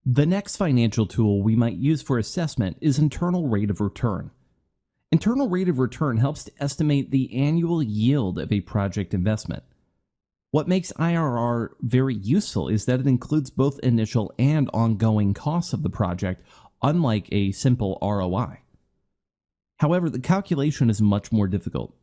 The next financial tool we might use for assessment is internal rate of return. Internal rate of return helps to estimate the annual yield of a project investment. What makes IRR very useful is that it includes both initial and ongoing costs of the project, unlike a simple ROI. However, the calculation is much more difficult.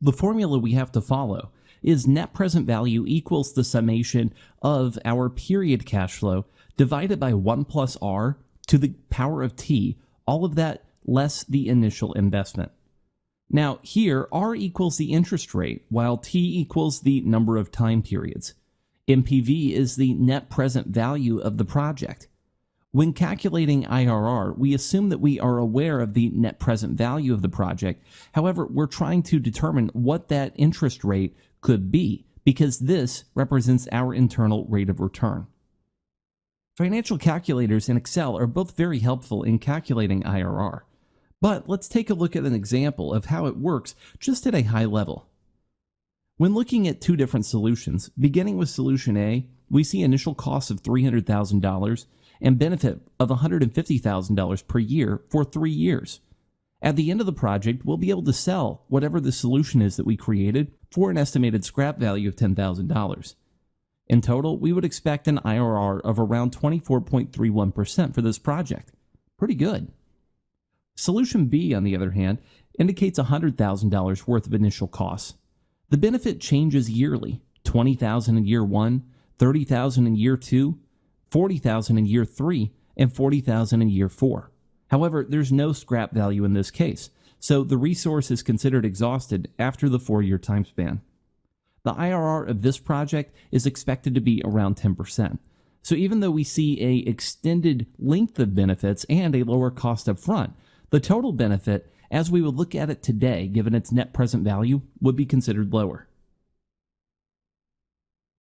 The formula we have to follow is net present value equals the summation of our period cash flow divided by 1 plus R to the power of T, all of that less the initial investment. Now here, R equals the interest rate, while T equals the number of time periods. NPV is the net present value of the project. When calculating IRR, we assume that we are aware of the net present value of the project. However, we're trying to determine what that interest rate could be, because this represents our internal rate of return. Financial calculators in Excel are both very helpful in calculating IRR. But let's take a look at an example of how it works just at a high level. When looking at two different solutions, beginning with solution A, we see initial costs of $300,000 and benefit of $150,000 per year for 3 years. At the end of the project, we'll be able to sell whatever the solution is that we created for an estimated scrap value of $10,000. In total, we would expect an IRR of around 24.31% for this project. Pretty good. Solution B, on the other hand, indicates $100,000 worth of initial costs. The benefit changes yearly: $20,000 in year 1, $30,000 in year 2, $40,000 in year 3, and $40,000 in year 4. However, there's no scrap value in this case, so the resource is considered exhausted after the 4-year time span. The IRR of this project is expected to be around 10%. So even though we see an extended length of benefits and a lower cost up front, the total benefit, as we would look at it today, given its net present value, would be considered lower.